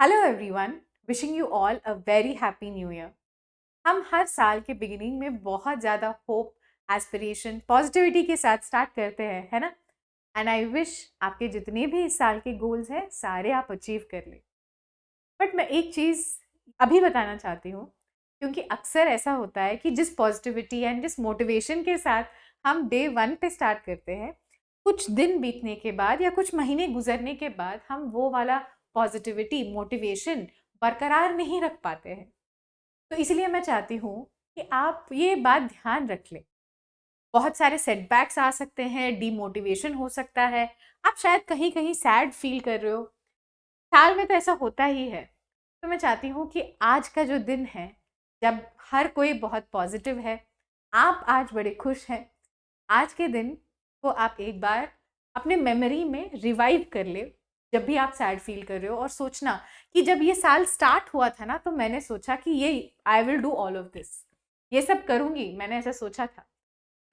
Hello everyone, wishing you all a very happy new year. हम हर साल के beginning में बहुत ज़्यादा होप, एस्पिरेशन, पॉजिटिविटी के साथ स्टार्ट करते हैं, है ना। एंड आई विश आपके जितने भी इस साल के गोल्स हैं सारे आप अचीव कर लें। बट मैं एक चीज़ अभी बताना चाहती हूँ, क्योंकि अक्सर ऐसा होता है कि जिस पॉजिटिविटी एंड जिस मोटिवेशन के साथ हम डे वन पे स्टार्ट करते हैं, कुछ दिन बीतने के बाद या कुछ महीने गुजरने के बाद हम वो वाला पॉजिटिविटी, मोटिवेशन बरकरार नहीं रख पाते हैं। तो इसलिए मैं चाहती हूँ कि आप ये बात ध्यान रख लें। बहुत सारे सेटबैक्स आ सकते हैं, डीमोटिवेशन हो सकता है, आप शायद कहीं कहीं सैड फील कर रहे हो। साल में तो ऐसा होता ही है। तो मैं चाहती हूँ कि आज का जो दिन है, जब हर कोई बहुत पॉजिटिव है, आप आज बड़े खुश हैं, आज के दिन को आप एक बार अपने मेमोरी में रिवाइव कर ले। जब भी आप सैड फील कर रहे हो और सोचना कि जब ये साल स्टार्ट हुआ था ना, तो मैंने सोचा कि ये I will do all of this, ये सब करूँगी, मैंने ऐसा सोचा था।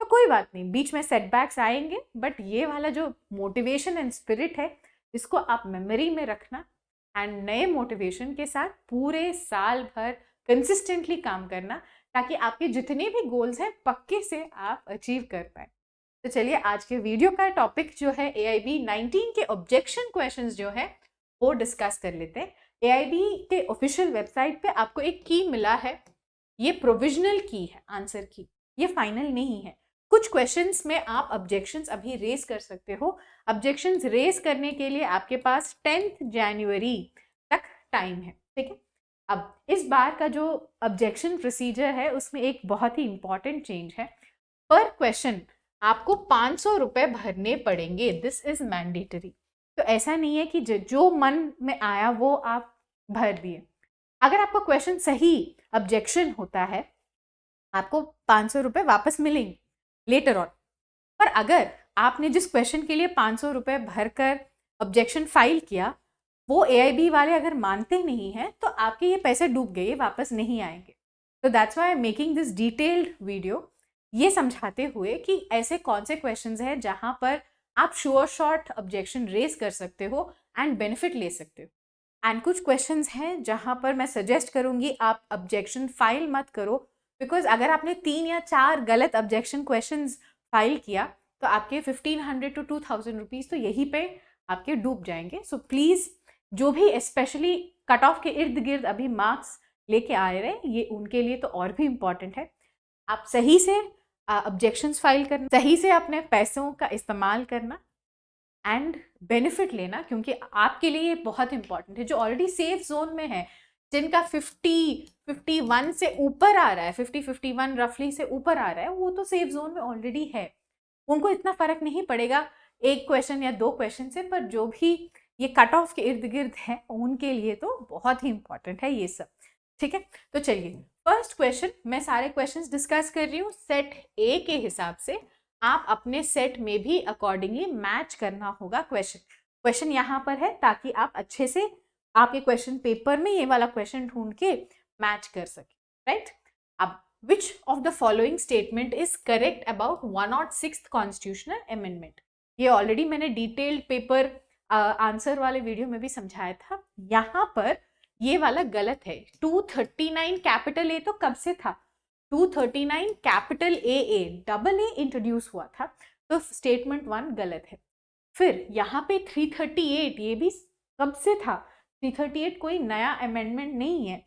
तो कोई बात नहीं, बीच में सेटबैक्स आएंगे, बट ये वाला जो मोटिवेशन एंड स्पिरिट है, इसको आप मेमोरी में रखना एंड नए मोटिवेशन के साथ पूरे साल भर कंसिस्टेंटली काम करना, ताकि आपके जितने भी गोल्स हैं पक्के से आप अचीव कर पाए। तो चलिए, आज के वीडियो का टॉपिक जो है AIB 19 के ऑब्जेक्शन क्वेश्चंस जो है वो डिस्कस कर लेते हैं। AIB के ऑफिशियल वेबसाइट पे आपको एक की मिला है, ये प्रोविजनल की है आंसर की, ये फाइनल नहीं है। कुछ क्वेश्चंस में आप ऑब्जेक्शंस अभी रेज कर सकते हो। ऑब्जेक्शंस रेज करने के लिए आपके पास 10 जनवरी तक टाइम है, ठीक है। अब इस बार का जो ऑब्जेक्शन प्रोसीजर है उसमें एक बहुत ही इंपॉर्टेंट चेंज है। पर क्वेश्चन आपको 500 रुपए भरने पड़ेंगे, दिस इज मैंडेटरी। तो ऐसा नहीं है कि जो मन में आया वो आप भर दिए। अगर आपका क्वेश्चन सही ऑब्जेक्शन होता है, आपको 500 रुपए वापस मिलेंगे लेटर ऑन। पर अगर आपने जिस क्वेश्चन के लिए 500 रुपए भरकर ऑब्जेक्शन फाइल किया, वो AIB वाले अगर मानते नहीं हैं, तो आपके ये पैसे डूब गए, ये वापस नहीं आएंगे। तो that's why I am making this detailed video, ये समझाते हुए कि ऐसे कौन से क्वेश्चंस हैं जहां पर आप श्योर शॉर्ट ऑब्जेक्शन रेज कर सकते हो एंड बेनिफिट ले सकते हो। एंड कुछ क्वेश्चंस हैं जहां पर मैं सजेस्ट करूंगी आप ऑब्जेक्शन फाइल मत करो, बिकॉज अगर आपने 3 या 4 गलत ऑब्जेक्शन क्वेश्चंस फाइल किया, तो आपके 1500 टू 2000 रुपीज़ तो यहीं पे आपके डूब जाएंगे। सो प्लीज़, जो भी स्पेशली कट ऑफ के इर्द गिर्द अभी मार्क्स लेके आ रहे हैं, ये उनके लिए तो और भी इम्पॉर्टेंट है। आप सही से ऑब्जेक्शंस फाइल करना, सही से अपने पैसों का इस्तेमाल करना एंड बेनिफिट लेना, क्योंकि आपके लिए ये बहुत इंपॉर्टेंट है। जो ऑलरेडी सेफ जोन में है, जिनका 51 से ऊपर आ रहा है, 51 रफली से ऊपर आ रहा है, वो तो सेफ जोन में ऑलरेडी है, उनको इतना फर्क नहीं पड़ेगा एक क्वेश्चन या 2 क्वेश्चन से। पर जो भी ये कट ऑफ के इर्द गिर्द है, उनके लिए तो बहुत ही इंपॉर्टेंट है ये सब, ठीक है। तो चलिए, फर्स्ट क्वेश्चन, मैं सारे क्वेश्चंस डिस्कस कर रही हूँ सेट ए के हिसाब से। आप अपने सेट में भी अकॉर्डिंगली मैच करना होगा क्वेश्चन यहाँ पर है, ताकि आप अच्छे से आपके क्वेश्चन पेपर में ये वाला क्वेश्चन ढूंढ के मैच कर सके, राइट। अब which of the following statement is correct about 106th constitutional amendment? ये ऑलरेडी मैंने डिटेल्ड पेपर आंसर वाले वीडियो में भी समझाया था। यहाँ पर ये वाला गलत है। 239 कैपिटल ए तो कब से था? 239 capital A double A introduce हुआ था, तो स्टेटमेंट 1 गलत है। फिर यहाँ पे 338, ये भी कब से था? 338 कोई नया अमेंडमेंट नहीं है,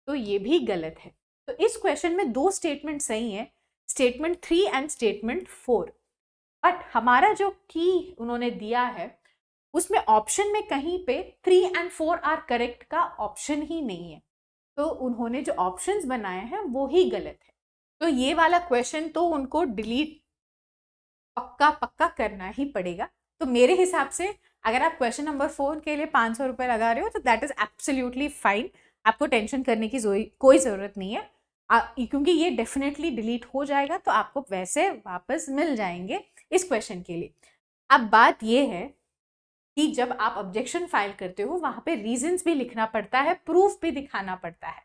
तो ये भी गलत है। तो इस क्वेश्चन में 2 स्टेटमेंट सही है, स्टेटमेंट 3 एंड स्टेटमेंट 4। बट हमारा जो की उन्होंने दिया है, उसमें ऑप्शन में कहीं पे 3 एंड 4 आर करेक्ट का ऑप्शन ही नहीं है। तो उन्होंने जो ऑप्शंस बनाए हैं वो ही गलत है। तो ये वाला क्वेश्चन तो उनको डिलीट पक्का पक्का करना ही पड़ेगा। तो मेरे हिसाब से अगर आप क्वेश्चन नंबर 4 के लिए 500 रुपए लगा रहे हो, तो दैट इज एब्सोल्युटली फाइन, आपको टेंशन करने की कोई ज़रूरत नहीं है। क्योंकि ये डेफिनेटली डिलीट हो जाएगा, तो आपको वैसे वापस मिल जाएंगे इस क्वेश्चन के लिए। अब बात ये है कि जब आप ऑब्जेक्शन फाइल करते हो, वहां पे रीजंस भी लिखना पड़ता है, प्रूफ भी दिखाना पड़ता है।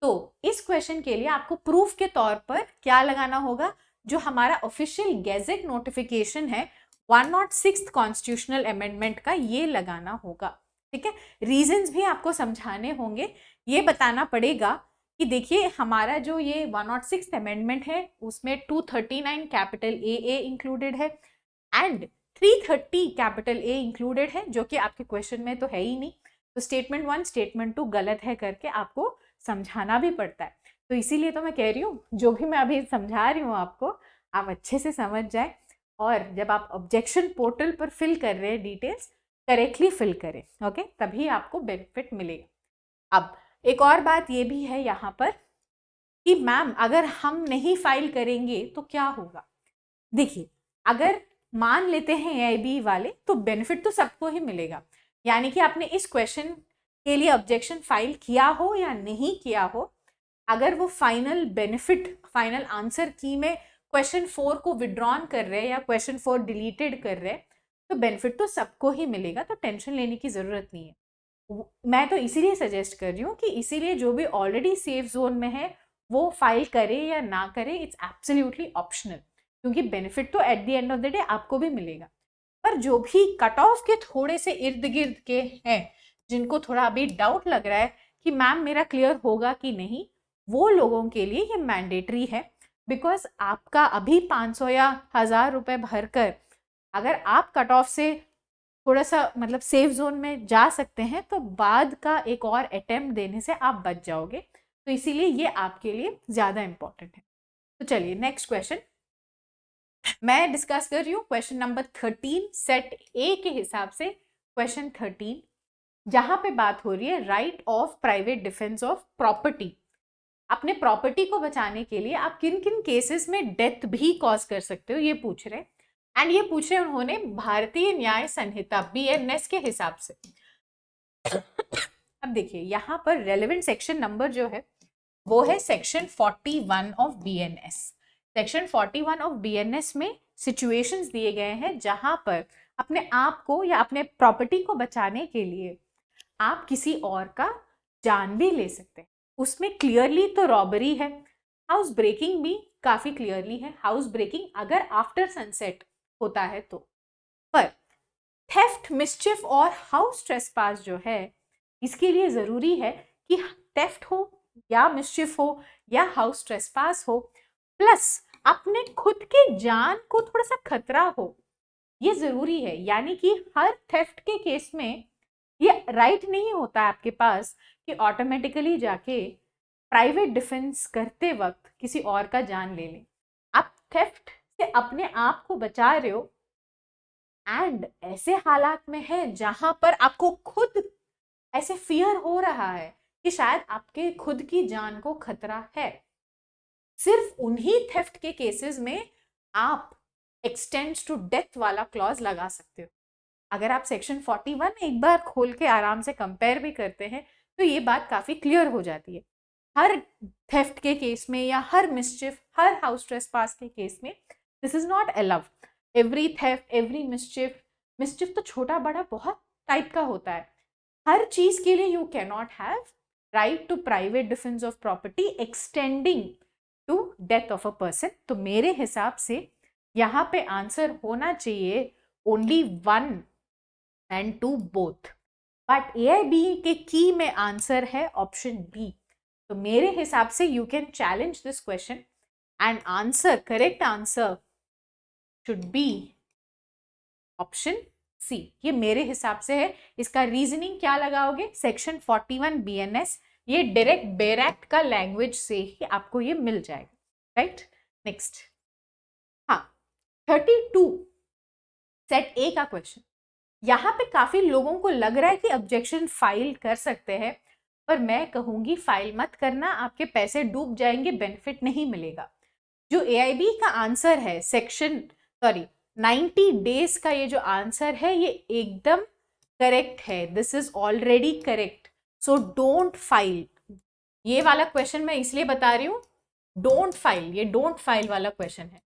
तो इस क्वेश्चन के लिए आपको प्रूफ के तौर पर क्या लगाना होगा? जो हमारा ऑफिशियल गैजेट नोटिफिकेशन है 106th कॉन्स्टिट्यूशनल अमेंडमेंट का, ये लगाना होगा। ठीक है। रीजंस भी आपको समझाने होंगे, ये बताना पड़ेगा कि देखिए हमारा जो ये 106 अमेंडमेंट है उसमें 239 कैपिटल ए इंक्लूडेड है एंड 330 कैपिटल ए इंक्लूडेड है, जो कि आपके क्वेश्चन में तो है ही नहीं। तो स्टेटमेंट 1 स्टेटमेंट 2 गलत है करके आपको समझाना भी पड़ता है। तो इसीलिए तो मैं कह रही हूँ जो भी मैं अभी समझा रही हूँ आपको, आप अच्छे से समझ जाए और जब आप ऑब्जेक्शन पोर्टल पर फिल कर रहे हैं डिटेल्स करेक्टली फिल करें, ओके, तभी आपको बेनिफिट मिलेगा। अब एक और बात ये भी है यहाँ पर कि मैम अगर हम नहीं फाइल करेंगे तो क्या होगा। देखिए अगर मान लेते हैं एआईबी वाले तो बेनिफिट तो सबको ही मिलेगा, यानी कि आपने इस क्वेश्चन के लिए ऑब्जेक्शन फाइल किया हो या नहीं किया हो, अगर वो फाइनल बेनिफिट फाइनल आंसर की में क्वेश्चन 4 को विड्रॉन कर रहे हैं या क्वेश्चन 4 डिलीटेड कर रहे हैं तो बेनिफिट तो सबको ही मिलेगा, तो टेंशन लेने की ज़रूरत नहीं है। मैं तो इसीलिए सजेस्ट कर रही हूँ कि इसीलिए जो भी ऑलरेडी सेफ जोन में है वो फाइल करे या ना करे, इट्स एब्सोल्युटली ऑप्शनल, क्योंकि बेनिफिट तो at the end of the day आपको भी मिलेगा। पर जो भी कट ऑफ के थोड़े से इर्द गिर्द के हैं जिनको थोड़ा अभी डाउट लग रहा है कि मैम मेरा क्लियर होगा कि नहीं, वो लोगों के लिए ये मैंडेटरी है। बिकॉज आपका अभी 500 या 1000 रुपए भरकर अगर आप कट ऑफ से थोड़ा सा मतलब सेफ जोन में जा सकते हैं तो बाद का एक और अटेम्प्ट देने से आप बच जाओगे, तो इसीलिए ये आपके लिए ज़्यादा इंपॉर्टेंट है। तो चलिए नेक्स्ट क्वेश्चन मैं डिस्कस कर रही हूँ, क्वेश्चन नंबर 13 सेट ए के हिसाब से क्वेश्चन 13, जहां पे बात हो रही है right of private defence of property. अपने प्रॉपर्टी को बचाने के लिए आप किन किन केसेस में डेथ भी कॉज कर सकते हो ये पूछ रहे हैं, एंड ये पूछे उन्होंने भारतीय न्याय संहिता बीएनएस के हिसाब से। अब देखिए यहाँ पर रेलेवेंट सेक्शन नंबर जो है वो है section 41 of BNS. Section 41 of BNS में सिचुएशंस दिए गए हैं जहां पर अपने आप को या अपने प्रॉपर्टी को बचाने के लिए आप किसी और का जान भी ले सकते हैं। उसमें क्लियरली तो रॉबरी है, हाउस ब्रेकिंग भी काफी क्लियरली है, हाउस ब्रेकिंग अगर आफ्टर सनसेट होता है तो। पर थेफ्ट, मिस्चिफ और हाउस ट्रेसपास जो है इसके लिए जरूरी है कि थेफ्ट हो या मिस्चिफ हो या हाउस ट्रेसपास हो प्लस अपने खुद के जान को थोड़ा सा खतरा हो, ये जरूरी है। यानी कि हर थेफ्ट के केस में ये राइट नहीं होता है आपके पास कि ऑटोमेटिकली जाके प्राइवेट डिफेंस करते वक्त किसी और का जान ले लें। आप थेफ्ट से अपने आप को बचा रहे हो एंड ऐसे हालात में है जहां पर आपको खुद ऐसे फियर हो रहा है कि शायद आपके खुद की जान को खतरा है। सिर्फ उन्हीं थेफ्ट के केसेस में आप एक्सटेंड्स टू डेथ वाला क्लॉज लगा सकते हो। अगर आप सेक्शन 41 एक बार खोल के आराम से कंपेयर भी करते हैं तो ये बात काफी क्लियर हो जाती है। हर थेफ्ट के केस में या हर मिस्चिफ, हर हाउस ट्रेसपास के केस में this is not allowed. Every theft, every mischief, mischief तो छोटा बड़ा बहुत टाइप का होता है, हर चीज के लिए you can not have right to private defence of property extending to death of a person. तो मेरे हिसाब से यहाँ पे आंसर होना चाहिए only 1 and 2 both, but AIB के की में आंसर है ऑप्शन बी। तो मेरे हिसाब से you can challenge this question and answer, correct answer should be option C. ये मेरे हिसाब से है। इसका रीजनिंग क्या लगाओगे, सेक्शन 41 BNS, ये डायरेक्ट बेरैक्ट का लैंग्वेज से ही आपको ये मिल जाएगा, राइट। नेक्स्ट, हाँ 32 सेट ए का क्वेश्चन। यहाँ पे काफी लोगों को लग रहा है कि ऑब्जेक्शन फाइल कर सकते हैं, पर मैं कहूंगी फाइल मत करना, आपके पैसे डूब जाएंगे, बेनिफिट नहीं मिलेगा। जो AIB का आंसर है सेक्शन 90 डेज का ये जो आंसर है ये एकदम करेक्ट है, this is already correct, so don't file. ये वाला क्वेश्चन मैं इसलिए बता रही हूँ डोंट फाइल, ये डोंट फाइल वाला क्वेश्चन है।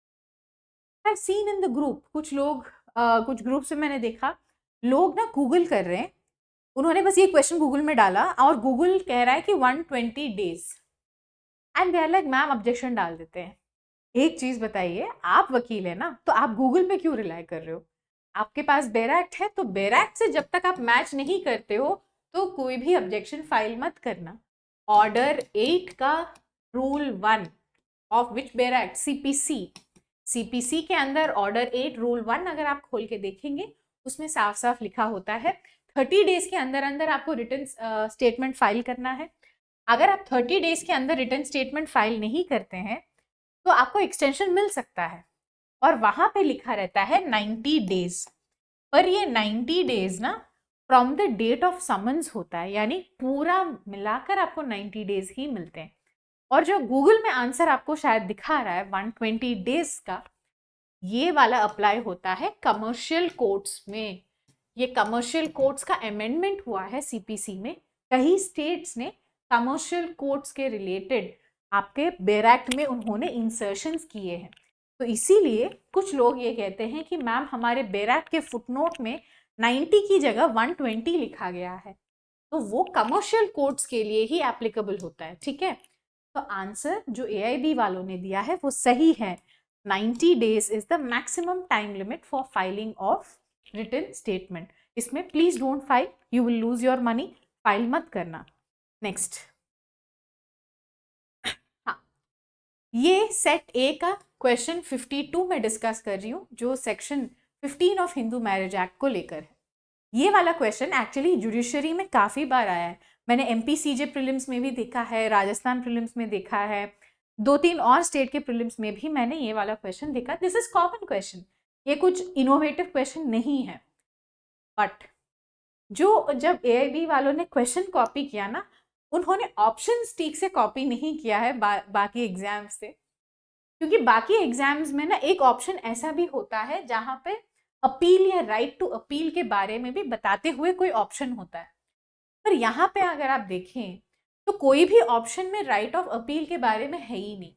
I seen in the group कुछ लोग कुछ ग्रुप से मैंने देखा लोग ना गूगल कर रहे हैं, उन्होंने बस ये क्वेश्चन गूगल में डाला और गूगल कह रहा है कि 120 days and they are like ma'am objection डाल देते हैं। एक चीज बताइए, आप वकील है ना, तो आप गूगल पे क्यों रिलाई कर रहे हो? आपके पास बेरा एक्ट है तो बेरा एक्ट से जब तक आप मैच नहीं करते हो तो कोई भी ऑब्जेक्शन फाइल मत करना। ऑर्डर 8 का रूल 1 ऑफ विच बेरा एक्ट? सीपीसी के अंदर ऑर्डर 8 रूल 1 अगर आप खोल के देखेंगे उसमें साफ साफ लिखा होता है 30 डेज के अंदर अंदर आपको रिटर्न स्टेटमेंट फाइल करना है। अगर आप 30 डेज के अंदर रिटर्न स्टेटमेंट फाइल नहीं करते हैं तो आपको एक्सटेंशन मिल सकता है और वहां पे लिखा रहता है 90 डेज। पर ये 90 डेज ना from the date of summons होता है, यानी पूरा मिलाकर आपको 90 डेज ही मिलते हैं। और जो गूगल में आंसर आपको शायद दिखा रहा है 120 डेज का, ये वाला अप्लाई होता है कमर्शियल कोर्ट्स में। ये कमर्शियल कोर्ट्स का अमेंडमेंट हुआ है सीपीसी में। कई स्टेट्स ने कमर्शियल कोर्ट्स के रिलेटेड आपके बेरा एक्ट में उन्होंने इंसर्शंस किए हैं। तो इसीलिए कुछ लोग ये कहते हैं कि मैम हमारे बेरा एक्ट के फुटनोट में 90 की जगह 120 लिखा गया है, तो वो कमर्शियल कोर्ट्स के लिए ही एप्लीकेबल होता है। ठीक है, तो आंसर जो एआईबी वालों ने दिया है वो सही है। 90 days is the maximum time limit for filing of return statement. इसमें please don't file, you will lose your money, file मत करना। नेक्स्ट, हाँ, ये सेट ए का क्वेश्चन 52 में डिस्कस कर रही हूँ जो section 15 of Hindu marriage act को लेकर है। ये वाला क्वेश्चन एक्चुअली जुडिशरी में काफ़ी बार आया है। मैंने एमपी सीजे प्रीलिम्स में भी देखा है, राजस्थान प्रीलिम्स में देखा है, 2-3 और स्टेट के प्रीलिम्स में भी मैंने ये वाला क्वेश्चन देखा। दिस इज कॉमन क्वेश्चन, ये कुछ इनोवेटिव क्वेश्चन नहीं है। बट जब एआईबी वालों ने क्वेश्चन कॉपी किया ना, उन्होंने ऑप्शन ठीक से कॉपी नहीं किया है बाकी एग्जाम्स से, क्योंकि बाकी एग्जाम्स में ना एक ऑप्शन ऐसा भी होता है जहाँ पे अपील या राइट टू अपील के बारे में भी बताते हुए कोई ऑप्शन होता है। पर यहाँ पे अगर आप देखें तो कोई भी ऑप्शन में राइट ऑफ अपील के बारे में है ही नहीं।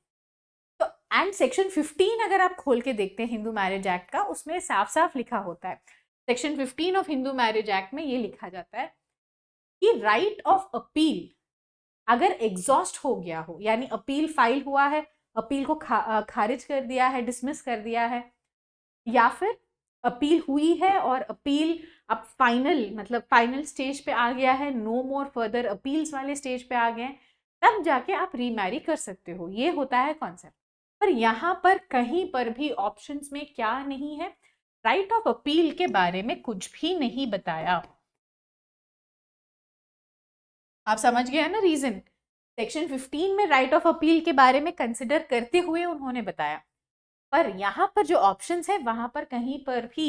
तो एंड सेक्शन 15 अगर आप खोल के देखते हैं हिंदू मैरिज एक्ट का, उसमें साफ साफ लिखा होता है, section 15 of Hindu marriage act में ये लिखा जाता है कि राइट ऑफ अपील अगर एग्जॉस्ट हो गया हो, यानी अपील फाइल हुआ है, अपील को खारिज कर दिया है, डिसमिस कर दिया है, या फिर अपील हुई है और अपील अब फाइनल स्टेज पे आ गया है, नो मोर फर्दर अपील्स वाले स्टेज पे आ गए, तब जाके आप रीमैरी कर सकते हो। ये होता है कॉन्सेप्ट। पर यहाँ पर कहीं पर भी ऑप्शंस में क्या नहीं है, राइट ऑफ अपील के बारे में कुछ भी नहीं बताया। आप समझ गए ना रीजन? सेक्शन 15 में राइट ऑफ अपील के बारे में कंसिडर करते हुए उन्होंने बताया, पर यहाँ पर जो ऑप्शंस है वहां पर कहीं पर भी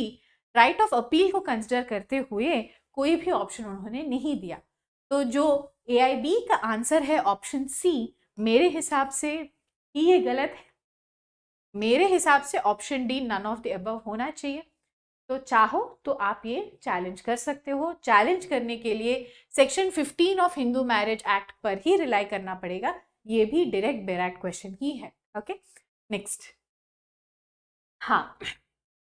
राइट ऑफ अपील को कंसिडर करते हुए कोई भी ऑप्शन उन्होंने नहीं दिया। तो जो एआईबी का आंसर है ऑप्शन सी, मेरे हिसाब से ही ये गलत है। मेरे हिसाब से option D none of the above होना चाहिए। तो चाहो तो आप ये चैलेंज कर सकते हो। चैलेंज करने के लिए section 15 of Hindu marriage act पर ही रिलाई करना पड़ेगा। ये भी डायरेक्ट बेरा एक्ट क्वेश्चन ही है। ओके, नेक्स्ट, हाँ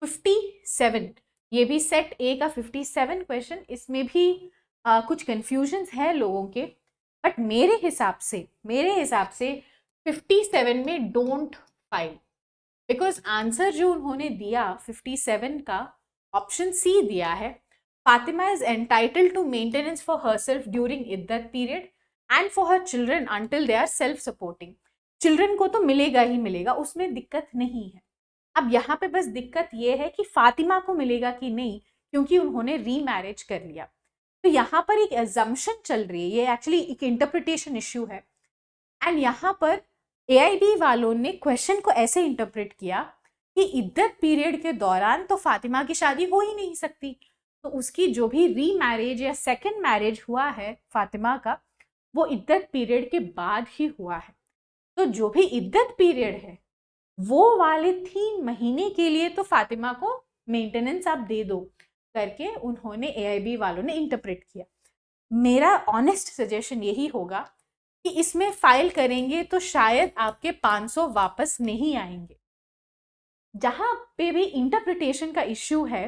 57, ये भी सेट ए का 57 क्वेश्चन। इसमें भी कुछ कंफ्यूजन्स है लोगों के, बट मेरे हिसाब से 57 में डोंट फाइल, बिकॉज आंसर जो उन्होंने दिया 57 का ऑप्शन सी दिया है, Fatima is entitled to maintenance for herself during iddat period and for her children until they are self supporting. Children को तो मिलेगा ही मिलेगा, उसमें दिक्कत नहीं है। अब यहाँ पे बस दिक्कत ये है कि फातिमा को मिलेगा कि नहीं, क्योंकि उन्होंने रीमैरिज कर लिया। तो यहाँ पर एक अजम्पशन चल रही है, ये एक्चुअली एक इंटरप्रिटेशन इश्यू है। एंड यहाँ पर एआईबी वालों ने क्वेश्चन को ऐसे इंटरप्रेट किया कि इद्दत पीरियड के दौरान तो फातिमा की शादी हो ही नहीं सकती, तो उसकी जो भी रीमैरिज या सेकंड मैरिज हुआ है फातिमा का, वो इद्दत पीरियड के बाद ही हुआ है। तो जो भी इद्दत पीरियड है वो वाले 3 महीने के लिए तो फातिमा को मेंटेनेंस आप दे दो करके उन्होंने एआईबी वालों ने इंटरप्रेट किया। मेरा ऑनेस्ट सजेशन यही होगा कि इसमें फाइल करेंगे तो शायद आपके 500 वापस नहीं आएंगे। जहां पे भी इंटरप्रिटेशन का इश्यू है,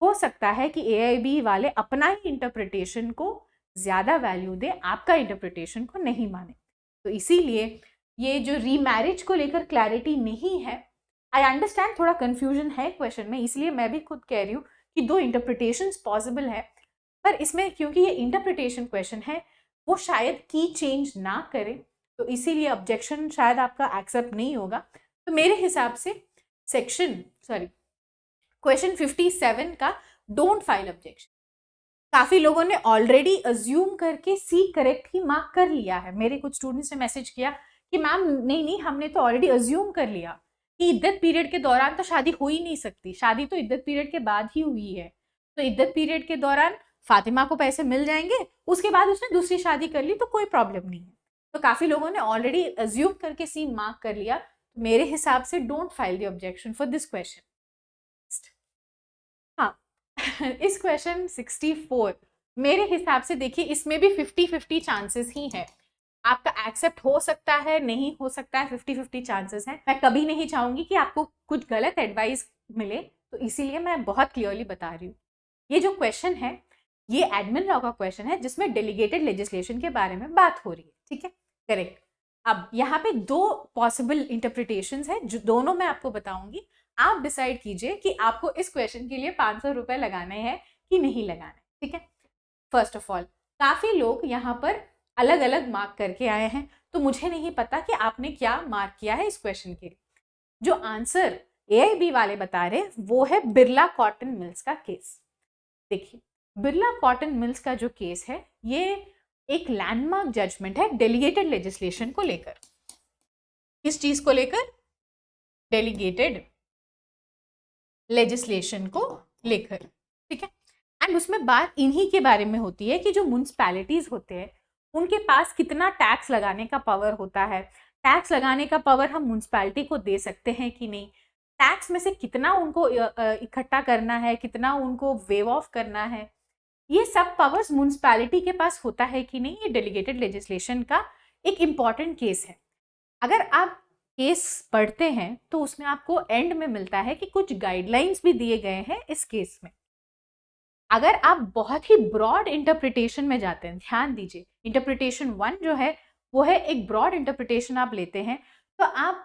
हो सकता है कि एआईबी वाले अपना ही इंटरप्रिटेशन को ज्यादा वैल्यू दे, आपका इंटरप्रिटेशन को नहीं माने। तो इसीलिए ये जो रीमैरिज को लेकर क्लैरिटी नहीं है, आई अंडरस्टैंड थोड़ा कंफ्यूजन है क्वेश्चन में, इसलिए मैं भी खुद कह रही हूँ कि दो इंटरप्रिटेशंस पॉसिबल है, पर इसमें क्योंकि ये इंटरप्रिटेशन क्वेश्चन है वो शायद की चेंज ना करे, तो इसीलिए ऑब्जेक्शन शायद आपका एक्सेप्ट नहीं होगा। तो मेरे हिसाब से क्वेश्चन 57 का डोंट फाइल ऑब्जेक्शन। काफी लोगों ने ऑलरेडी अज्यूम करके सी करेक्ट ही मार्क कर लिया है। मेरे कुछ स्टूडेंट्स ने मैसेज किया कि मैम नहीं हमने तो ऑलरेडी अज्यूम कर लिया कि इद्दत पीरियड के दौरान तो शादी हो ही नहीं सकती, शादी तो इद्दत पीरियड के बाद ही हुई है, तो इद्दत पीरियड के दौरान फातिमा को पैसे मिल जाएंगे, उसके बाद उसने दूसरी शादी कर ली तो कोई प्रॉब्लम नहीं है। तो काफी लोगों ने ऑलरेडी अज्यूम करके सी मार्क कर लिया। मेरे हिसाब से don't file the objection for this question. हाँ इस क्वेश्चन 64 मेरे हिसाब से देखिए इसमें भी 50-50 चांसेस ही है, आपका एक्सेप्ट हो सकता है नहीं हो सकता है, 50-50 चांसेस है। मैं कभी नहीं चाहूंगी कि आपको कुछ गलत एडवाइस मिले, तो इसीलिए मैं बहुत क्लियरली बता रही हूँ। ये जो क्वेश्चन है ये एडमिन लॉ का क्वेश्चन है जिसमें डेलीगेटेड लेजिस्लेशन के बारे में बात हो रही है, ठीक है, करेक्ट। अब यहाँ पे दो पॉसिबल इंटरप्रिटेशंस है जो दोनों मैं आपको बताऊंगी, आप डिसाइड कीजिए कि आपको इस क्वेश्चन के लिए 500 रुपए लगाने हैं कि नहीं लगाने, ठीक है। फर्स्ट ऑफ ऑल काफी लोग यहाँ पर अलग अलग मार्क करके आए हैं, तो मुझे नहीं पता कि आपने क्या मार्क किया है इस क्वेश्चन के लिए। जो आंसर AIB वाले बता रहे वो है बिरला कॉटन मिल्स का केस। देखिए बिरला कॉटन मिल्स का जो केस है ये एक लैंडमार्क जजमेंट है डेलीगेटेड लेजिस्लेशन को लेकर। किस चीज को लेकर? डेलीगेटेड लेजिस्लेशन को लेकर, ठीक है। एंड उसमें बात इन्हीं के बारे में होती है कि जो म्युनिसिपैलिटीज होते हैं उनके पास कितना टैक्स लगाने का पावर होता है, टैक्स लगाने का पावर हम म्युनिसिपैलिटी को दे सकते हैं कि नहीं, टैक्स में से कितना उनको इकट्ठा करना है, कितना उनको वेव ऑफ करना है, ये सब पावर्स म्युनिसिपैलिटी के पास होता है कि नहीं, ये डेलीगेटेड लेजिस्लेशन का एक इम्पॉर्टेंट केस है। अगर आप केस पढ़ते हैं तो उसमें आपको एंड में मिलता है कि कुछ गाइडलाइंस भी दिए गए हैं इस केस में। अगर आप बहुत ही ब्रॉड इंटरप्रिटेशन में जाते हैं, ध्यान दीजिए इंटरप्रिटेशन 1 जो है वो है एक ब्रॉड इंटरप्रिटेशन आप लेते हैं, तो आप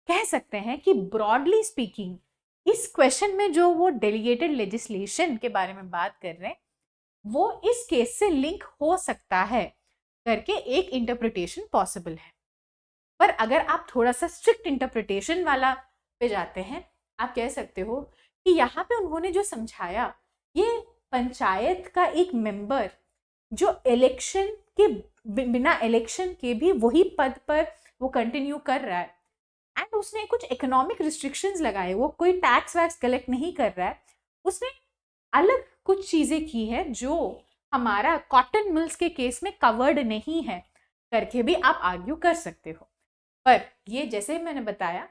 कह सकते हैं कि ब्रॉडली स्पीकिंग इस क्वेश्चन में जो वो डेलीगेटेड लेजिस्लेशन के बारे में बात कर रहे हैं वो इस केस से लिंक हो सकता है करके एक इंटरप्रिटेशन पॉसिबल है। पर अगर आप थोड़ा सा स्ट्रिक्ट इंटरप्रिटेशन वाला पे जाते हैं, आप कह सकते हो कि यहाँ पे उन्होंने जो समझाया ये पंचायत का एक मेंबर जो इलेक्शन के बिना इलेक्शन के भी वही पद पर वो कंटिन्यू कर रहा है एंड उसने कुछ इकोनॉमिक रिस्ट्रिक्शंस लगाए, वो कोई टैक्स वैक्स कलेक्ट नहीं कर रहा है, उसने अलग कुछ चीजें की है जो हमारा कॉटन मिल्स के केस में कवर्ड नहीं है करके भी आप आर्ग्यू कर सकते हो। पर ये जैसे मैंने बताया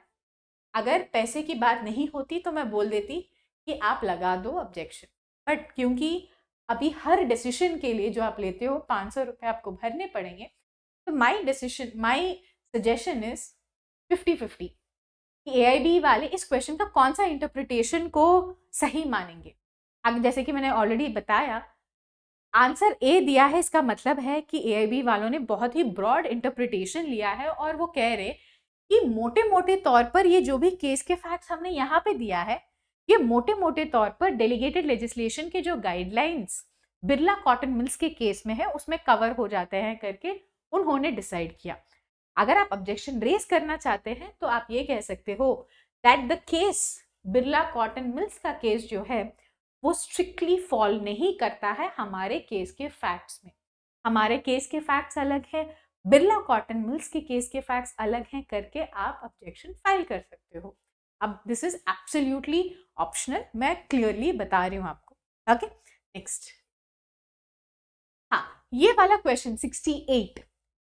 अगर पैसे की बात नहीं होती तो मैं बोल देती कि आप लगा दो ऑब्जेक्शन, बट क्योंकि अभी हर डिसीजन के लिए जो आप लेते हो 500 रुपये आपको भरने पड़ेंगे, तो माई सजेशन इज 50-50 कि AIB वाले इस क्वेश्चन का कौन सा इंटरप्रिटेशन को सही मानेंगे। अब जैसे कि मैंने ऑलरेडी बताया आंसर A दिया है, इसका मतलब है कि AIB वालों ने बहुत ही ब्रॉड इंटरप्रिटेशन लिया है और वो कह रहे कि मोटे मोटे तौर पर ये जो भी केस के फैक्ट्स हमने यहाँ पे दिया है ये मोटे मोटे तौर पर डेलीगेटेड लेजिस्लेशन के जो गाइडलाइंस बिरला कॉटन मिल्स के केस में है उसमें कवर हो जाते हैं करके उन्होंने डिसाइड किया। अगर आप ऑब्जेक्शन रेज करना चाहते हैं तो आप ये कह सकते हो that the case Birla cotton mills का केस जो है वो स्ट्रिक्टली फॉल नहीं करता है हमारे केस के फैक्ट्स में, हमारे केस के फैक्ट्स अलग है, बिरला कॉटन मिल्स के केस के फैक्ट्स अलग हैं करके आप ऑब्जेक्शन फाइल कर सकते हो। अब दिस इज एब्सोल्युटली ऑप्शनल, मैं क्लियरली बता रही हूँ आपको। ओके नेक्स्ट, हाँ ये वाला क्वेश्चन 68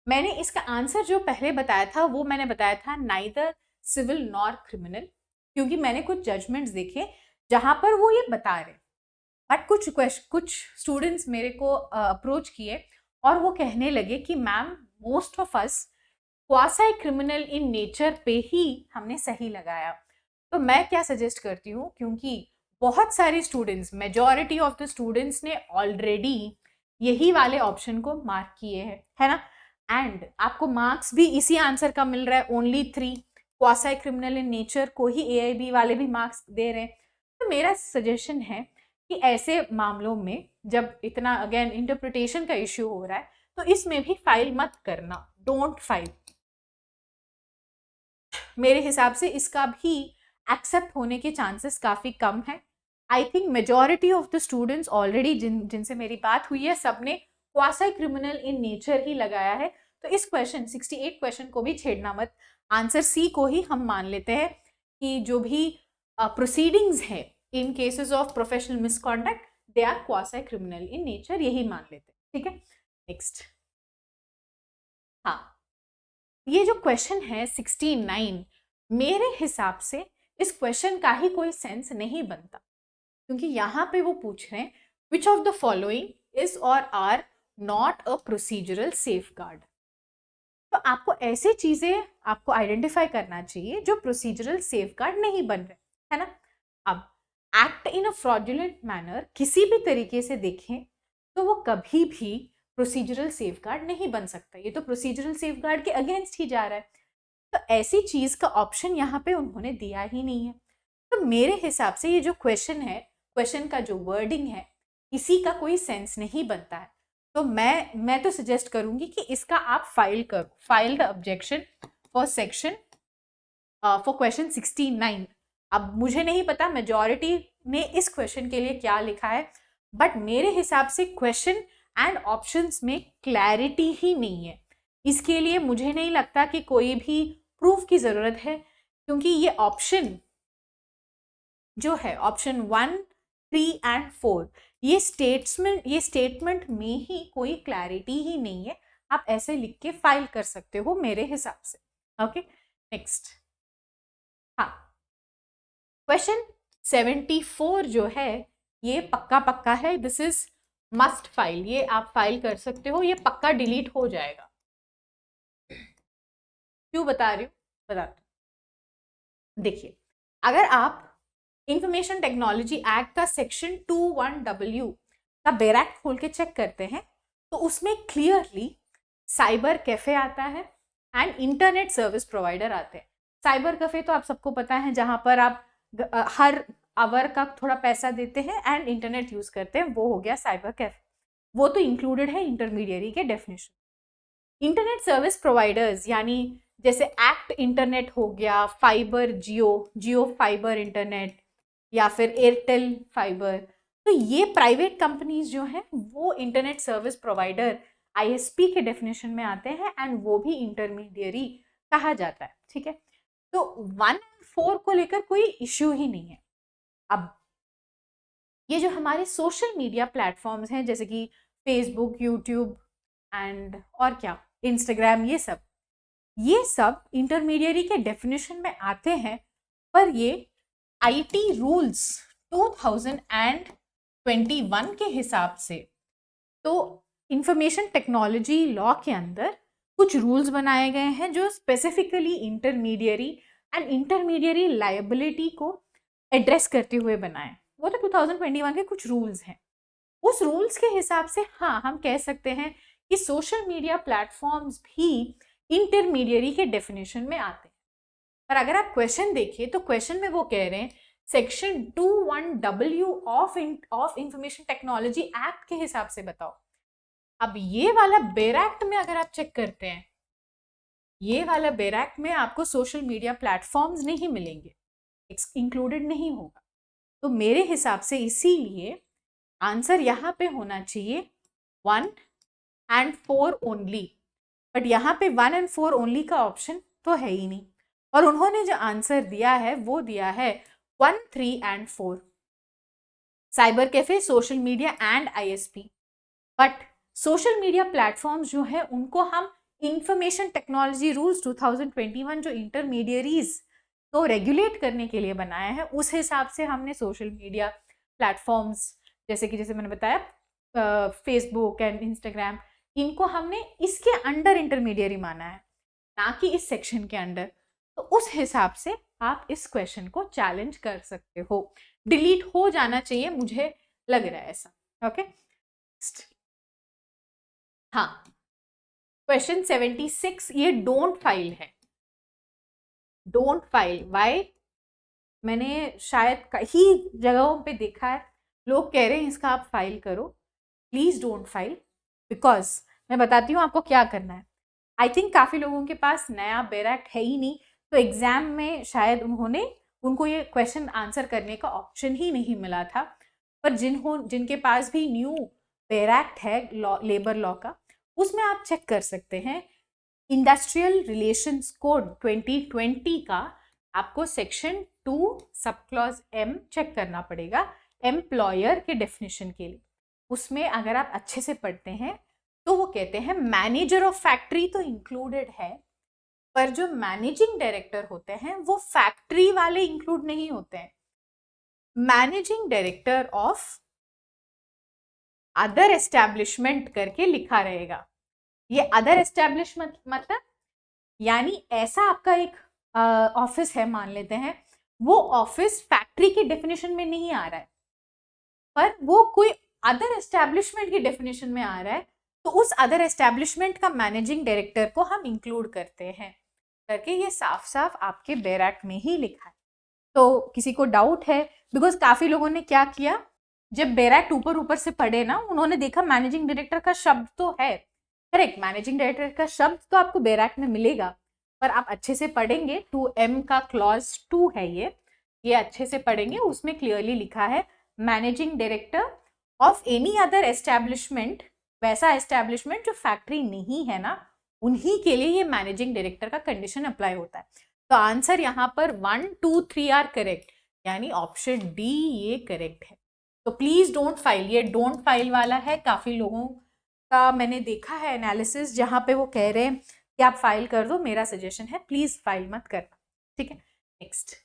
मैंने इसका आंसर जो पहले बताया था वो मैंने बताया था नाइदर सिविल नॉर क्रिमिनल, क्योंकि मैंने कुछ जजमेंट्स देखे जहां पर वो ये बता रहे, बट कुछ स्टूडेंट्स मेरे को अप्रोच किए और वो कहने लगे कि ma'am most of us quasi criminal in nature पे ही हमने सही लगाया। तो मैं क्या सजेस्ट करती हूँ, क्योंकि बहुत सारे students majority of the students ने ऑलरेडी यही वाले ऑप्शन को मार्क किए हैं, है ना, एंड आपको मार्क्स भी इसी आंसर का मिल रहा है only 3, quasi criminal in nature को ही AIB वाले भी मार्क्स दे रहे हैं। तो मेरा सजेशन है कि ऐसे मामलों में जब इतना अगेन इंटरप्रिटेशन का इश्यू हो रहा है तो इसमें भी फाइल मत करना, डोंट फाइल। मेरे हिसाब से इसका भी एक्सेप्ट होने के चांसेस काफ़ी कम है। I think majority of the students already जिनसे मेरी बात हुई है सबने क्वासी क्रिमिनल इन नेचर ही लगाया है। तो इस क्वेश्चन 68 क्वेश्चन को भी छेड़ना मत, आंसर सी को ही हम मान लेते हैं कि जो भी प्रोसीडिंग्स है in cases of professional misconduct they are quasi criminal in nature, यही मान लेते हैं। ठीक है, नेक्स्ट। हाँ, ये जो क्वेश्चन है 69, मेरे हिसाब से इस क्वेश्चन का ही कोई सेंस नहीं बनता, क्योंकि यहाँ पे वो पूछ रहे हैं which of the following is or are not a procedural safeguard. तो आपको ऐसे चीजें आपको आइडेंटिफाई करना चाहिए जो प्रोसीजरल सेफगार्ड नहीं बन रहे, है ना। अब act in a fraudulent manner किसी भी तरीके से देखें तो वो कभी भी प्रोसीजरल सेफगार्ड नहीं बन सकता, ये तो प्रोसीजरल सेफगार्ड के अगेंस्ट ही जा रहा है। तो ऐसी चीज का ऑप्शन यहाँ पे उन्होंने दिया ही नहीं है। तो मेरे हिसाब से ये जो क्वेश्चन है, क्वेश्चन का जो वर्डिंग है, इसी का कोई सेंस नहीं बनता है। तो मैं तो सजेस्ट करूंगी कि इसका आप फाइल करो, file the objection for section for question 69। अब मुझे नहीं पता मेजॉरिटी ने इस क्वेश्चन के लिए क्या लिखा है, बट मेरे हिसाब से क्वेश्चन एंड ऑप्शंस में क्लैरिटी ही नहीं है। इसके लिए मुझे नहीं लगता कि कोई भी प्रूफ की जरूरत है, क्योंकि ये ऑप्शन जो है ऑप्शन 1, 3 एंड 4, ये स्टेटमेंट में ही कोई क्लैरिटी ही नहीं है। आप ऐसे लिख के फाइल कर सकते हो मेरे हिसाब से। Okay, next. हाँ, क्वेश्चन 74 जो है ये पक्का पक्का है, दिस इज मस्ट फाइल, ये आप फाइल कर सकते हो, ये पक्का डिलीट हो जाएगा। क्यों बता रही हूँ, बताती हूँ। देखिए, अगर आप इंफॉर्मेशन टेक्नोलॉजी एक्ट का सेक्शन 21W का बैरैक्ट खोल के चेक करते हैं तो उसमें क्लियरली साइबर कैफे आता है एंड इंटरनेट सर्विस प्रोवाइडर आते हैं। साइबर कैफे तो आप सबको पता है, जहां पर आप हर आवर का थोड़ा पैसा देते हैं एंड इंटरनेट यूज करते हैं, वो हो गया साइबर कैफे। वो तो इंक्लूडेड है इंटरमीडियरी के डेफिनेशन। इंटरनेट सर्विस प्रोवाइडर्स यानी जैसे एक्ट इंटरनेट हो गया, फाइबर जियो फाइबर इंटरनेट या फिर एयरटेल फाइबर, तो ये प्राइवेट कंपनीज जो हैं वो इंटरनेट सर्विस प्रोवाइडर ISP के डेफिनेशन में आते हैं एंड वो भी इंटरमीडियरी कहा जाता है। ठीक है, तो 1 और 4 को लेकर कोई इश्यू ही नहीं है। अब ये जो हमारे सोशल मीडिया प्लेटफॉर्म्स हैं जैसे कि फेसबुक, यूट्यूब एंड और क्या, इंस्टाग्राम, ये सब इंटरमीडियरी के डेफिनेशन में आते हैं, पर ये IT रूल्स 2021 के हिसाब से तो इंफॉर्मेशन टेक्नोलॉजी लॉ के अंदर कुछ रूल्स बनाए गए हैं जो specifically intermediary and intermediary liability को एड्रेस करते हुए बनाए। वो तो 2021 के कुछ रूल्स हैं। उस रूल्स के हिसाब से हाँ, हम कह सकते हैं कि सोशल मीडिया प्लेटफॉर्म्स भी इंटरमीडियरी के डेफिनेशन में आते हैं। पर अगर आप क्वेश्चन देखिए तो क्वेश्चन में वो कह रहे हैं section 21W of information technology act के हिसाब से बताओ। अब ये वाला बैरैक्ट में अगर आप चेक करते हैं, ये वाला बैरैक्ट में आपको सोशल मीडिया प्लेटफॉर्म्स नहीं मिलेंगे, इंक्लूडेड नहीं होगा। तो मेरे हिसाब से इसीलिए आंसर यहाँ पे होना चाहिए 1 and 4 ओनली। बट यहाँ पे 1 and 4 ओनली का ऑप्शन तो है ही नहीं, और उन्होंने जो आंसर दिया है वो दिया है 1, 3 and 4, cyber cafe, social media and ISP। But social media platforms जो है उनको हम इंफॉर्मेशन टेक्नोलॉजी रूल्स 2021 जो इंटरमीडियरीज को रेगुलेट करने के लिए बनाया है, उस हिसाब से हमने सोशल मीडिया प्लेटफॉर्म्स जैसे मैंने बताया फेसबुक एंड इंस्टाग्राम, इनको हमने इसके अंडर इंटरमीडियरी माना है, ना कि इस सेक्शन के अंडर। तो उस हिसाब से आप इस क्वेश्चन को चैलेंज कर सकते हो, डिलीट हो जाना चाहिए, मुझे लग रहा है ऐसा। ओके, हाँ, क्वेश्चन 76 ये डोंट फाइल है। Don't file, why? मैंने शायद कई जगहों पे देखा है लोग कह रहे हैं इसका आप फाइल करो, प्लीज डोंट फाइल, बिकॉज मैं बताती हूँ आपको क्या करना है। आई थिंक काफ़ी लोगों के पास नया बेयर एक्ट है ही नहीं, तो एग्जाम में शायद उनको ये क्वेश्चन आंसर करने का ऑप्शन ही नहीं मिला था। पर जिनके पास भी न्यू बेयर एक्ट है लेबर लॉ का, उसमें आप चेक कर सकते हैं इंडस्ट्रियल रिलेशंस कोड 2020 का आपको section 2 sub clause M check करना पड़ेगा एम्प्लॉयर के डेफिनेशन के लिए। उसमें अगर आप अच्छे से पढ़ते हैं तो वो कहते हैं मैनेजर ऑफ फैक्ट्री तो इंक्लूडेड है, पर जो मैनेजिंग डायरेक्टर होते हैं वो फैक्ट्री वाले इंक्लूड नहीं होते हैं। Managing director of other establishment करके लिखा रहेगा। ये अदर एस्टैब्लिशमेंट मतलब यानी ऐसा आपका एक ऑफिस है मान लेते हैं, वो ऑफिस फैक्ट्री की डेफिनेशन में नहीं आ रहा है, पर वो कोई अदर एस्टैब्लिशमेंट की डेफिनेशन में आ रहा है, तो उस अदर एस्टैब्लिशमेंट का मैनेजिंग डायरेक्टर को हम इंक्लूड करते हैं करके ये साफ साफ आपके बेयर एक्ट में ही लिखा है। तो किसी को डाउट है, बिकॉज काफी लोगों ने क्या किया, जब बेयर एक्ट ऊपर ऊपर से पढ़े ना, उन्होंने देखा मैनेजिंग डायरेक्टर का शब्द तो है, करेक्ट, मैनेजिंग डायरेक्टर का शब्द तो आपको बेयर एक्ट में मिलेगा, पर आप अच्छे से पढ़ेंगे 2M का क्लॉज 2 है ये अच्छे से पढ़ेंगे, उसमें क्लियरली लिखा है managing director of any other establishment, वैसा एस्टैब्लिशमेंट जो फैक्ट्री नहीं है ना, उन्हीं के लिए ये मैनेजिंग डायरेक्टर का कंडीशन अप्लाई होता है। तो आंसर यहाँ पर 1, 2, 3 आर करेक्ट, यानी ऑप्शन डी ये करेक्ट है। तो प्लीज डोंट फाइल, ये डोंट फाइल वाला है, काफी लोगों का मैंने देखा है एनालिसिस जहां पे वो कह रहे हैं कि आप फाइल कर दो, मेरा सजेशन है प्लीज फाइल मत करना, ठीक है। नेक्स्ट,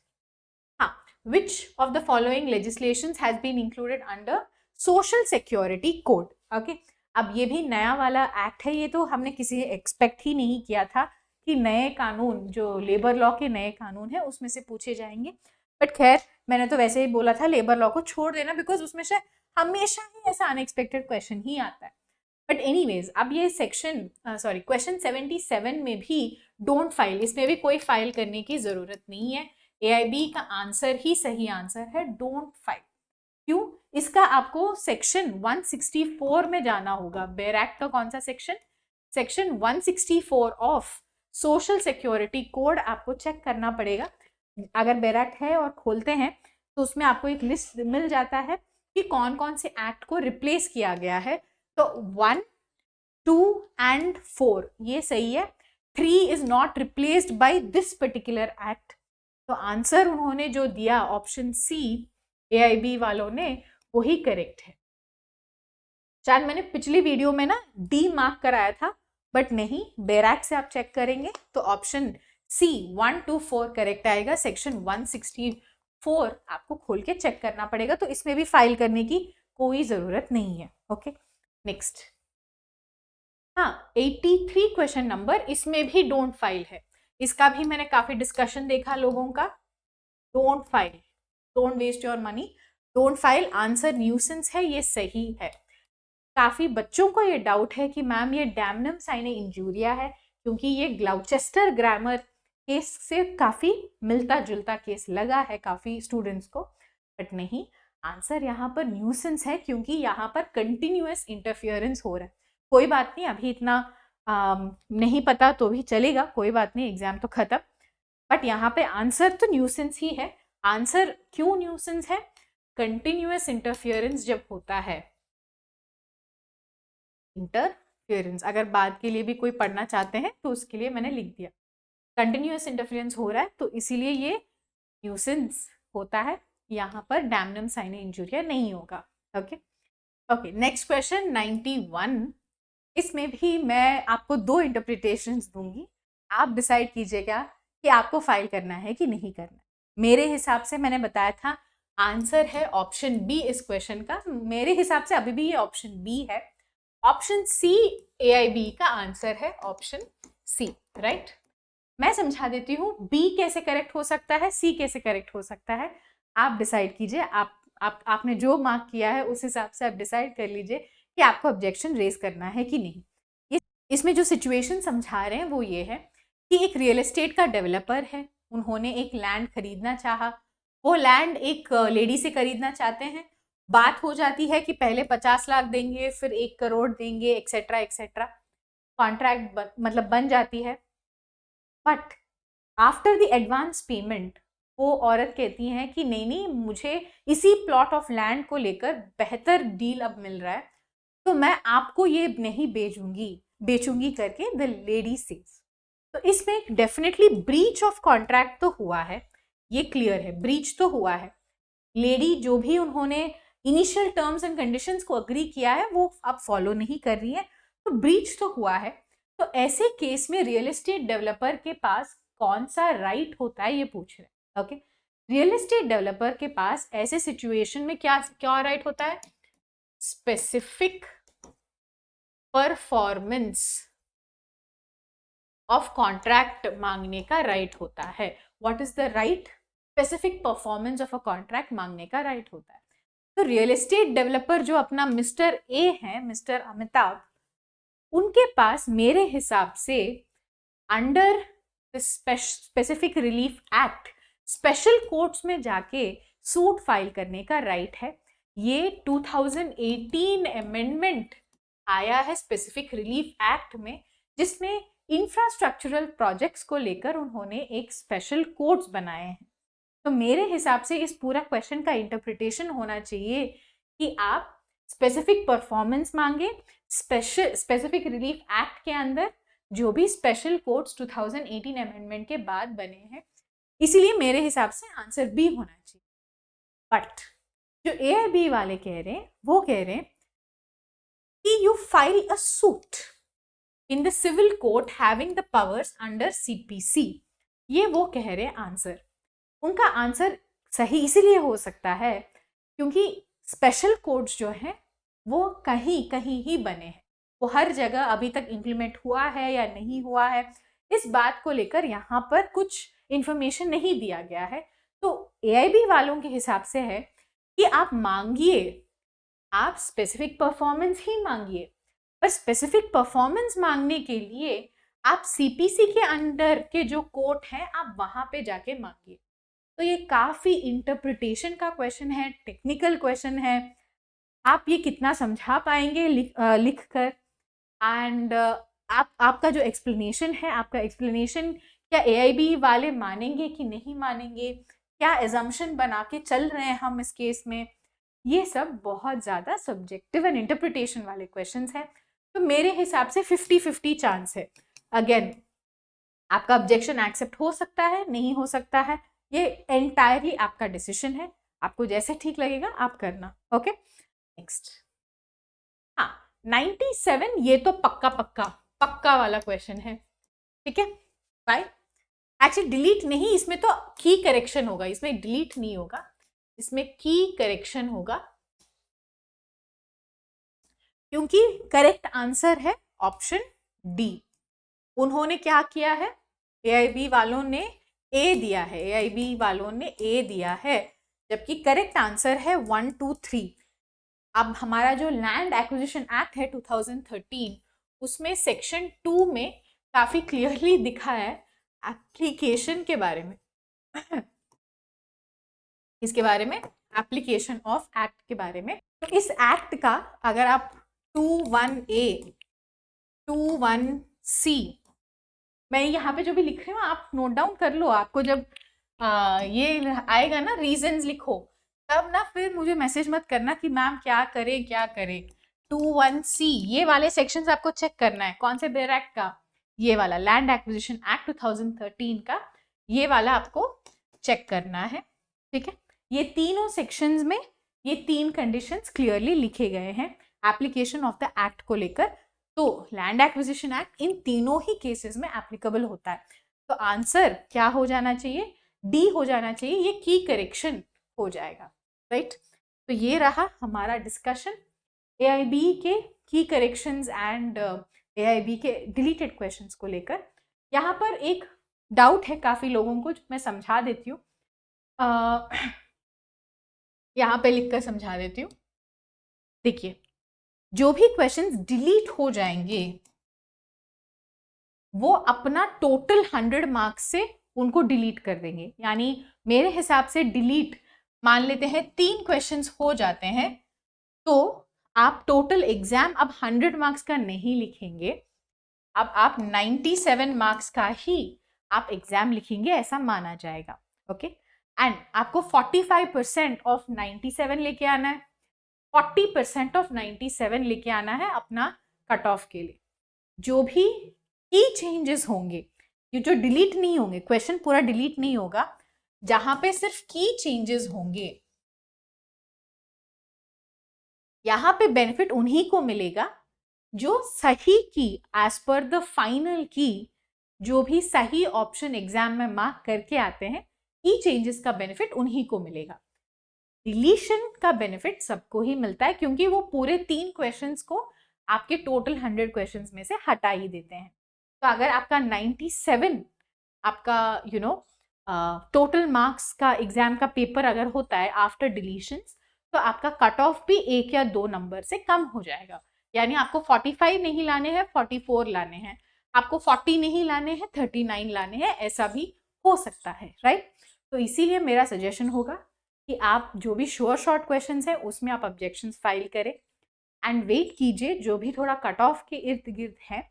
हाँ, which of the following legislations has been included under social security code? Okay, अब ये भी नया वाला एक्ट है, ये तो हमने किसी एक्सपेक्ट ही नहीं किया था कि नए कानून जो लेबर लॉ के नए कानून है उसमें से पूछे जाएंगे, बट खैर मैंने तो वैसे ही बोला था लेबर लॉ को छोड़ देना, बिकॉज उसमें से हमेशा ही ऐसा अनएक्सपेक्टेड क्वेश्चन ही आता है। बट एनीवेज, अब ये सेक्शन क्वेश्चन 77 में भी डोंट फाइल, इसमें भी कोई फाइल करने की जरूरत नहीं है, AIB का आंसर ही सही आंसर है डोंट फाइल। क्यों? इसका आपको सेक्शन 164 में जाना होगा। बेयर एक्ट का कौन सा section? Section 164 of social security code आपको चेक करना पड़ेगा। अगर बेयर एक्ट है और खोलते हैं तो उसमें आपको एक लिस्ट मिल जाता है कि कौन कौन से एक्ट को रिप्लेस किया गया है। तो 1, 2 and 4 ये सही है, 3 is not replaced by this particular act। तो आंसर उन्होंने जो दिया ऑप्शन सी AIB वालों ने वही करेक्ट है। शायद मैंने पिछली वीडियो में ना डी मार्क कराया था, बट नहीं, बेयर एक्ट से आप चेक करेंगे तो ऑप्शन सी 1, 2, 4 करेक्ट आएगा। सेक्शन 164 आपको खोल के चेक करना पड़ेगा, तो इसमें भी फाइल करने की कोई जरूरत नहीं है। ओके, नेक्स्ट, हाँ 83 क्वेश्चन नंबर, इसमें भी डोंट फाइल है। इसका भी मैंने काफी डिस्कशन देखा लोगों का। Don't file, don't waste your money, don't file, answer nuisance है, ये सही है। काफी बच्चों को ये डाउट है कि मैम ये डैमनम साइने इंजूरिया है, क्योंकि ये ग्लाउचेस्टर ग्रामर केस से काफी मिलता जुलता केस लगा है काफी स्टूडेंट्स को, बट नहीं, आंसर यहाँ पर न्यूसेंस है, क्योंकि यहाँ पर कंटिन्यूअस इंटरफियरेंस हो रहा है। कोई बात नहीं, अभी इतना नहीं पता तो भी चलेगा, कोई बात नहीं, एग्जाम तो खत्म, बट यहाँ पे आंसर तो न्यूसेंस ही है। आंसर क्यों न्यूसेंस है? कंटिन्यूअस इंटरफियरेंस जब होता है, इंटरफियरेंस अगर बाद के लिए भी कोई पढ़ना चाहते हैं तो उसके लिए मैंने लिख दिया, कंटिन्यूअस इंटरफियरेंस हो रहा है तो इसीलिए ये न्यूसेंस होता है, यहाँ पर डैमनम साइने इंजूरिया नहीं होगा। ओके ओके, नेक्स्ट क्वेश्चन 91, इसमें भी मैं आपको 2 इंटरप्रिटेशंस दूंगी, आप डिसाइड कीजिएगा कि आपको फाइल करना है कि नहीं करना। मेरे हिसाब से मैंने बताया था आंसर है ऑप्शन बी इस क्वेश्चन का, मेरे हिसाब से अभी भी ये ऑप्शन बी है। ऑप्शन सी AIB का आंसर है ऑप्शन सी, राइट। मैं समझा देती हूँ बी कैसे करेक्ट हो सकता है, सी कैसे करेक्ट हो सकता है, आप डिसाइड कीजिए। आपने जो मार्क किया है उस हिसाब से आप डिसाइड कर लीजिए कि आपको ऑब्जेक्शन रेज करना है कि नहीं। इसमें जो सिचुएशन समझा रहे हैं वो ये है कि एक रियल एस्टेट का डेवलपर है, उन्होंने एक लैंड खरीदना चाहा, वो लैंड एक लेडी से खरीदना चाहते हैं, बात हो जाती है कि पहले 50 लाख देंगे फिर 1 करोड़ देंगे एक्सेट्रा एक्सेट्रा, कॉन्ट्रैक्ट मतलब बन जाती है। But after the advance payment वो औरत कहती हैं कि नहीं नहीं, मुझे इसी प्लॉट ऑफ लैंड को लेकर बेहतर डील अब मिल रहा है, तो मैं आपको ये नहीं बेचूंगी करके द लेडी सेज। तो इसमें डेफिनेटली ब्रीच ऑफ कॉन्ट्रैक्ट तो हुआ है, ये क्लियर है, ब्रीच तो हुआ है। लेडी जो भी उन्होंने इनिशियल टर्म्स एंड कंडीशंस को अग्री किया है वो अब फॉलो नहीं कर रही है, तो ब्रीच तो हुआ है। तो ऐसे केस में रियल एस्टेट डेवलपर के पास कौन सा राइट होता है ये पूछ रहे हैं। ओके, रियल एस्टेट डेवलपर के पास ऐसे सिचुएशन में क्या क्या राइट होता है? स्पेसिफिक परफॉर्मेंस ऑफ कॉन्ट्रैक्ट मांगने का राइट होता है। What is the right? Specific performance of a contract मांगने का राइट होता है। तो रियल एस्टेट डेवलपर जो अपना मिस्टर ए है, मिस्टर अमिताभ, उनके पास मेरे हिसाब से under specific relief act special courts में जाके सूट फाइल करने का राइट है। ये 2018 अमेंडमेंट आया है स्पेसिफिक रिलीफ एक्ट में, जिसमें इंफ्रास्ट्रक्चरल प्रोजेक्ट्स को लेकर उन्होंने एक स्पेशल कोर्ट्स बनाए हैं। तो मेरे हिसाब से इस पूरा क्वेश्चन का इंटरप्रिटेशन होना चाहिए कि आप स्पेसिफिक परफॉर्मेंस मांगे स्पेसिफिक रिलीफ एक्ट के अंदर जो भी स्पेशल कोर्ट्स 2018 अमेंडमेंट के बाद बने हैं। इसीलिए मेरे हिसाब से आंसर बी होना चाहिए। बट जो AIB वाले कह रहे हैं वो कह रहे हैं कि you file a suit in the civil court having the powers under CPC। ये वो कह रहे हैं आंसर। उनका आंसर सही इसीलिए हो सकता है क्योंकि स्पेशल कोर्ट्स जो हैं वो कहीं कहीं ही बने हैं, वो हर जगह अभी तक इम्प्लीमेंट हुआ है या नहीं हुआ है, इस बात को लेकर यहाँ पर कुछ इंफॉर्मेशन नहीं दिया गया है। तो AIB वालों के हिसाब से है कि आप मांगिए, आप स्पेसिफिक परफॉर्मेंस ही मांगिए, पर स्पेसिफिक परफॉर्मेंस मांगने के लिए आप CPC के अंडर के जो कोर्ट हैं आप वहां पे जाके मांगिए। तो ये काफी इंटरप्रिटेशन का क्वेश्चन है, टेक्निकल क्वेश्चन है, आप ये कितना समझा पाएंगे लिख कर, एंड आपका जो एक्सप्लेनेशन है, आपका एक्सप्लेनेशन क्या AIB वाले मानेंगे कि नहीं मानेंगे, क्या एजम्पशन बना के चल रहे हैं हम इस केस में, ये सब बहुत ज़्यादा सब्जेक्टिव एंड इंटरप्रिटेशन वाले क्वेश्चंस हैं। तो मेरे हिसाब से 50-50 चांस है। अगेन आपका ऑब्जेक्शन एक्सेप्ट हो सकता है, नहीं हो सकता है, ये एंटायरली आपका डिसीजन है, आपको जैसे ठीक लगेगा आप करना। Okay, next. हाँ, 97 ये तो पक्का पक्का पक्का वाला क्वेश्चन है, ठीक है। बाय एक्चुअली डिलीट नहीं, इसमें तो की करेक्शन होगा, इसमें डिलीट नहीं होगा, इसमें की करेक्शन होगा, क्योंकि करेक्ट आंसर है ऑप्शन डी। उन्होंने क्या किया है, AIB वालों ने ए दिया है, AIB वालों ने ए दिया है, जबकि करेक्ट आंसर है 1, 2, 3। अब हमारा जो लैंड एक्विजिशन एक्ट है 2013, उसमें सेक्शन 2 में काफी क्लियरली दिखा है एप्लीकेशन के बारे में इसके बारे में, एप्लीकेशन ऑफ एक्ट के बारे में। तो इस एक्ट का अगर आप 21A 21C, मैं यहाँ पे जो भी लिख रही हूँ आप नोट डाउन कर लो, आपको जब ये आएगा ना रीजंस लिखो, तब ना फिर मुझे मैसेज मत करना कि मैम क्या करे क्या करे। 21C ये वाले सेक्शंस आपको चेक करना है। कौन से बेयर एक्ट का? ये वाला लैंड एक्विजिशन एक्ट 2013 का, ये वाला आपको चेक करना है, ठीक है। ये तीनों सेक्शंस में ये 3 कंडीशंस क्लियरली लिखे गए हैं एप्लीकेशन ऑफ द एक्ट को लेकर। तो लैंड एक्विजिशन एक्ट इन तीनों ही केसेस में एप्लीकेबल होता है। तो आंसर क्या हो जाना चाहिए? डी हो जाना चाहिए, ये की करेक्शन हो जाएगा, राइट। तो ये रहा हमारा डिस्कशन AIB के की करेक्शंस एंड AIB के डिलीटेड क्वेश्चंस को लेकर। यहाँ पर एक डाउट है काफ़ी लोगों को, जो मैं समझा देती हूँ, यहाँ पे लिखकर समझा देती हूँ। देखिए, जो भी क्वेश्चंस डिलीट हो जाएंगे वो अपना टोटल 100 मार्क्स से उनको डिलीट कर देंगे। यानी मेरे हिसाब से डिलीट, मान लेते हैं 3 क्वेश्चंस हो जाते हैं, तो आप टोटल एग्जाम अब 100 मार्क्स का नहीं लिखेंगे, अब आप 97 मार्क्स का ही आप एग्जाम लिखेंगे, ऐसा माना जाएगा। ओके, एंड आपको 45% ऑफ 97 लेके आना है, 40% ऑफ 97 लेके आना है अपना कट ऑफ के लिए। जो भी की चेंजेस होंगे, ये जो डिलीट नहीं होंगे, क्वेश्चन पूरा डिलीट नहीं होगा, जहां पे सिर्फ की चेंजेस होंगे, यहां पे बेनिफिट उन्हीं को मिलेगा जो सही की, एज पर द फाइनल की, जो भी सही ऑप्शन एग्जाम में मार्क करके आते हैं, की चेंजेस का बेनिफिट उन्हीं को मिलेगा। डिलीशन का बेनिफिट सबको ही मिलता है, क्योंकि वो पूरे 3 क्वेश्चंस को आपके टोटल 100 क्वेश्चंस में से हटा ही देते हैं। तो अगर आपका 97 आपका टोटल मार्क्स का एग्जाम का पेपर अगर होता है आफ्टर डिलीशंस, तो आपका कट ऑफ भी 1 या 2 नंबर से कम हो जाएगा। यानी आपको 45 नहीं लाने हैं, 44 लाने हैं, आपको 40 नहीं लाने हैं, 39 लाने हैं, ऐसा भी हो सकता है, राइट। तो इसीलिए मेरा सजेशन होगा कि आप जो भी श्योर शॉर्ट क्वेश्चंस है उसमें आप ऑब्जेक्शंस फाइल करें एंड वेट कीजिए। जो भी थोड़ा कट ऑफ के इर्द गिर्द है,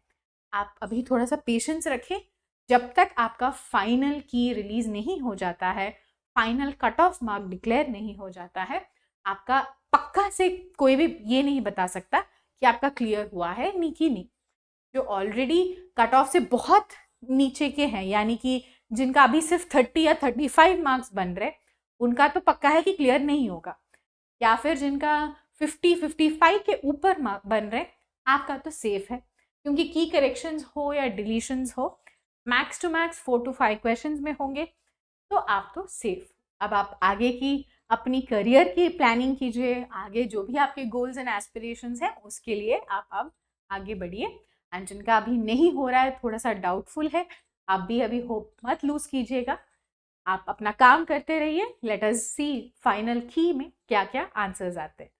आप अभी थोड़ा सा पेशेंस रखें, जब तक आपका फाइनल की रिलीज नहीं हो जाता है, final cut off mark declare नहीं हो जाता है, आपका पक्का से कोई भी ये नहीं बता सकता कि आपका क्लियर हुआ है नहीं कि नहीं। जो ऑलरेडी कट ऑफ से बहुत नीचे के हैं, यानी कि जिनका अभी सिर्फ 30 या 35 मार्क्स बन रहे, उनका तो पक्का है कि क्लियर नहीं होगा, या फिर जिनका 50-55 के ऊपर बन रहे, आपका तो सेफ है, क्योंकि की करेक्शंस हो या डिलीशंस हो, max to max 4 to 5 questions में होंगे, तो आप तो सेफ। अब आप आगे की अपनी करियर की प्लानिंग कीजिए, आगे जो भी आपके गोल्स एंड एस्पिरेशंस हैं उसके लिए आप अब आगे बढ़िए। एंड जिनका अभी नहीं हो रहा है, थोड़ा सा डाउटफुल है, आप भी अभी होप मत लूज कीजिएगा, आप अपना काम करते रहिए। लेट अस सी फाइनल की में क्या क्या आंसर्स आते हैं।